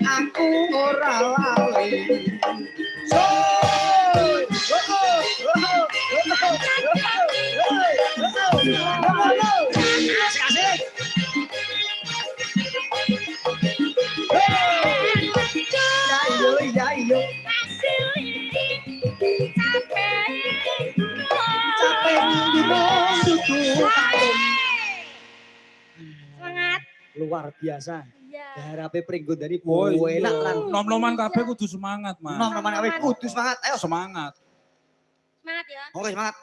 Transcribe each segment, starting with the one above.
Aku ora lali. Asik-asik. Ya iyo. Capek dudu. Semangat. Luar biasa. Iya. Harape Pringgo dari Oh, enak lan. nom-noman kabeh kudu semangat, Mas. Nom-noman kabeh kudu semangat. Ayo Semangat. Semangat ya. Oke semangat.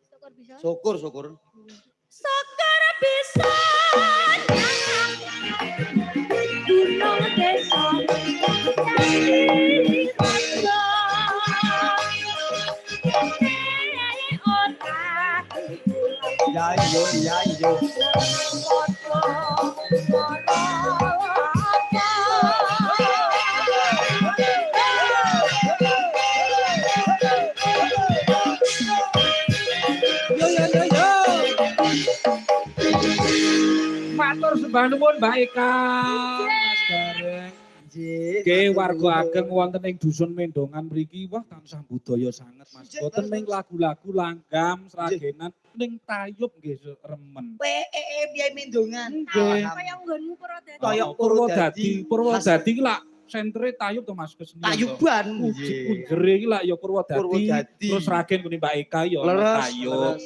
Syukur bisa. Syukur. Syukur bisa. Gunung desa. Ya iyo. Yo. Matur sembah nuwun Mbak Eka. Mas Gareng. Nggih warga ageng wonten ing dusun Mendongan mriki wah tansah budaya sanget Mas. Boten ning lagu-lagu langgam, sragenan, ning tayub nggih remen. Piye Mendongan? Kaya nggonmu Purwodadi. Kaya Purwodadi ki lak sentre tayub to Mas kesenian. Tayuban. Ujere iki lak ya Purwodadi. Terus Ragen kene Mbak Eka ya tayub.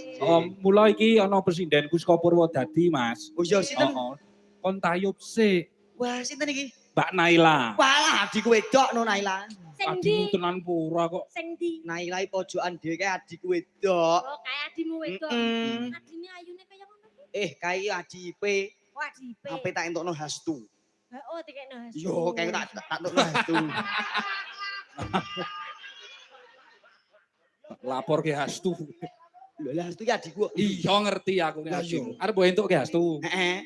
Mula iki ana presindenku saka Purwodadi Mas. Oh iya sinten? Kon tayub sik. Wah sinten iki? Mbak Naila. Walah adikku wedok no Naila. Adimu tenan pura kok. Sing ndi? Naila pojokan dhewe kae adikku wedok. Oh, kayak adimu wedok. Mm. Adine ayune kaya ngono kuwi. Kae adipe Oh, adipe. ape tak entukno hastu. Oh, dikekno hasil. Yo kae tak entukno hastu. Lapor ke Hastu. Lho lah hastu ki adikku. Iya ngerti aku nek Lah, Hastu. iya. Arep mbok entuk ke Hastu. Heeh.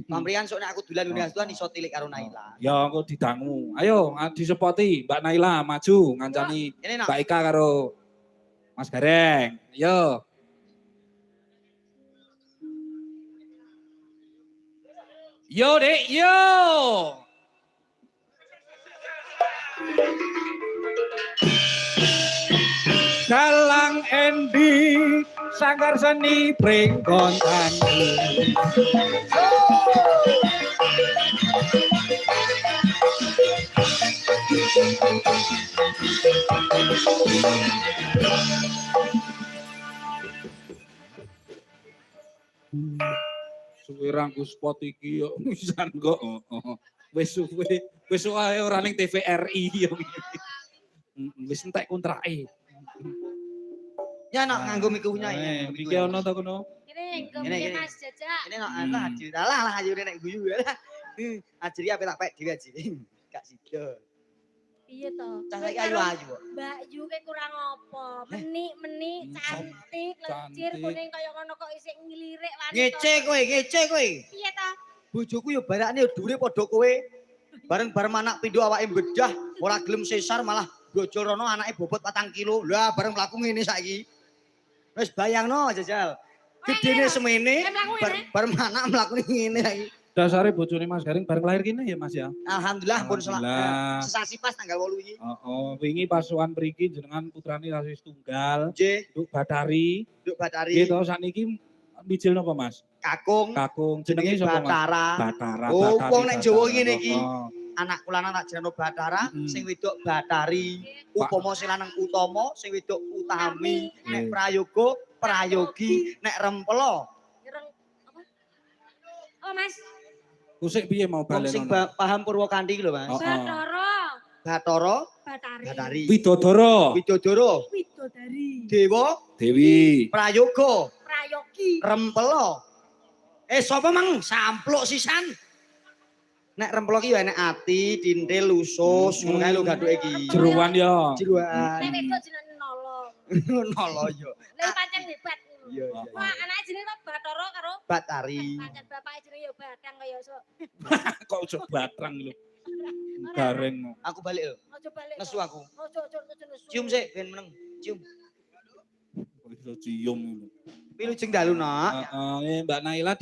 Pamrian sok nek aku dolan ngene hastuan iso tilik karo Naila. Ya engko didangu. Ayo disepoti Mbak Naila maju ngancani Ini nak. Mbak Eka karo Mas Gareng. Ayo. Yo Dek, yo. Dalang Endi Sanggar Seni Pringgon Tani. Suwe rangku spot iki yo wisan kok. Wis suwe ora ning TVRI yo. Wis entek kontrake. Ya nak nganggo mikunya ya. Iki ono ta kono? Kene Kene, nggo kene. Mas Jajak. Ini nak ana hadir. Lah hadir nek guyu lah. Ajri ape tak pek dhewe ajri. Gak sida. Piye to? Cah saiki ayu-ayu kok. Mbak Yu ke kurang apa? Menik cantik, lecir, Cantik. kuning kaya ngono kok isih ngilirik wanita. Ngece kowe. Piye to? Bojoku yo barakne yo dure padha kowe. Bareng-bareng anak pindho awake bedah, ora gelem sesar malah bojo rono anake bobot 4 kilo. Lah bareng mlaku ngene saiki. Wis bayangno jajal. Gedene semene bareng anak mlaku ngene saiki. Dasare bojone Mas Garing bareng lahir kene ya Mas ya. Alhamdulillah pun Alhamdulillah. sesasi pas tanggal 8 iki. Wingi pasukan mriki jenengan putrane rasis tunggal, Nggih, Nduk Batari. Nduk Batari, Nggih to sakniki mijil napa Mas? Kakung, Kakung jenenge sapa Mas? Batara. Batara. Oh, Batari, wong nek Jawa Batara. ngene iki. Oh. Anak lanang tak jenengno Batara, Mm. sing wedok Batari. Upama sing lanang Utama, sing wedok Utami. Nek prayoga, prayogi, nek rempelo. Ireng apa? Oh, Mas. Kusik piye mau Wong balen sing ono? paham Purwakanthi lho, Mas. Oh. Bathara. Bathara, Batari. Batari. Widodoro. Widodoro, Widodari. Dewa, Dewi. prayoga, Prayogi. rempelo. Sapa mang sampluk sisan? Nek rempelo ki ya enek ati, dintil, usus, ngono kae lho gathuke iki. Jeruan ya. Jeruan. Nek wedok jenenge nolong. Nolo yo. Lha pancen hebat. Iya, iya. Wah, anake jenenge Bathara karo Batari. pancen bapake jenenge ya Batang kaya sok. Kok ojo batrang lho. Gareng. Aku balik lho. Aja balik. Nesu aku. Ojo nesu. Cium sik ben meneng. Cium. Kok iso cium lho. Pilujeng dalu, Nak. Mbak Naila